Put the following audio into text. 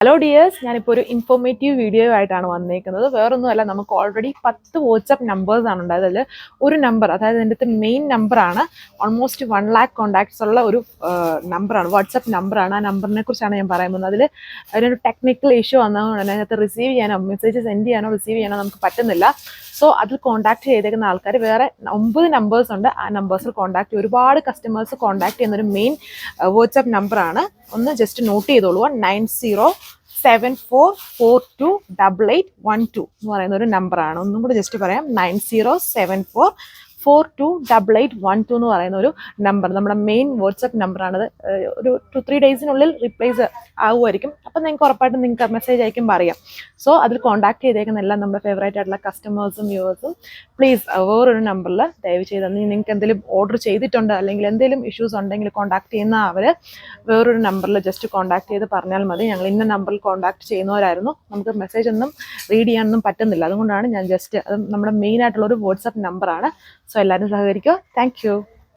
Hello dears, ഞാനിപ്പോൾ ഒരു informative video ആയിട്ടാണ് വന്നേക്കുന്നത്. വേറൊന്നുമല്ല, നമുക്ക് ഓൾറെഡി 10 വാട്സപ്പ് നമ്പേഴ്സാണ് ഉണ്ടായത്. അതിൽ ഒരു നമ്പർ, അതായത് എൻ്റെ മെയിൻ നമ്പറാണ്, ഓൾമോസ്റ്റ് 1 lakh കോൺടാക്ട്സ് ഉള്ള ഒരു നമ്പറാണ്, വാട്സപ്പ് നമ്പറാണ്. ആ നമ്പറിനെ കുറിച്ചാണ് ഞാൻ പറയാൻ പോകുന്നത്. അതിലൊരു ടെക്നിക്കൽ ഇഷ്യൂ വന്നതുകൊണ്ട് തന്നെ അതിനകത്ത് റിസീവ് ചെയ്യാനോ മെസ്സേജ് സെൻഡ് ചെയ്യാനോ റിസീവ് ചെയ്യാനോ നമുക്ക് പറ്റുന്നില്ല. സോ അതിൽ കോൺടാക്ട് ചെയ്തേക്കുന്ന ആൾക്കാർ വേറെ 9 നമ്പേഴ്സ് ഉണ്ട്. ആ നമ്പേഴ്സിൽ കോൺടാക്ട് ചെയ്യും. ഒരുപാട് കസ്റ്റമേഴ്സ് കോൺടാക്ട് ചെയ്യുന്നൊരു മെയിൻ വാട്സപ്പ് നമ്പറാണ്. ഒന്ന് ജസ്റ്റ് നോട്ട് ചെയ്തോളൂ. 9074428812 എന്ന് പറയുന്ന ഒരു നമ്പറാണ്. ഒന്നും കൂടി ജസ്റ്റ് പറയാം, 9074428812 എന്ന് പറയുന്ന ഒരു നമ്പർ നമ്മുടെ മെയിൻ വാട്സപ്പ് നമ്പറാണത്. ഒരു 2-3 ഡേയ്സിനുള്ളിൽ റിപ്ലൈസ് ആവുമായിരിക്കും. അപ്പം നിങ്ങൾക്ക് ഉറപ്പായിട്ടും നിങ്ങൾക്ക് മെസ്സേജ് അയക്കുമ്പോൾ അറിയാം. സോ അതിൽ കോൺടാക്ട് ചെയ്തേക്കുന്ന എല്ലാം നമ്മുടെ ഫേവറേറ്റ് ആയിട്ടുള്ള കസ്റ്റമേഴ്സും വ്യൂവേഴ്സും പ്ലീസ് വേറൊരു നമ്പറിൽ ദയവ് ചെയ്ത് നിങ്ങൾക്ക് എന്തെങ്കിലും ഓർഡർ ചെയ്തിട്ടുണ്ട് അല്ലെങ്കിൽ എന്തെങ്കിലും ഇഷ്യൂസ് ഉണ്ടെങ്കിൽ കോൺടാക്ട് ചെയ്യുന്ന അവർ വേറൊരു നമ്പറിൽ ജസ്റ്റ് കോൺടാക്ട് ചെയ്ത് പറഞ്ഞാൽ മതി. ഞങ്ങൾ ഇന്ന നമ്പറിൽ കോൺടാക്ട് ചെയ്യുന്നവരായിരുന്നു, നമുക്ക് മെസ്സേജ് ഒന്നും റീഡ് ചെയ്യാനൊന്നും പറ്റുന്നില്ല. അതുകൊണ്ടാണ് ഞാൻ ജസ്റ്റ്, അത് നമ്മുടെ മെയിൻ ആയിട്ടുള്ള ഒരു വാട്സപ്പ് നമ്പറാണ്. സോ എല്ലാവരും സഹകരിക്കുക. Thank you.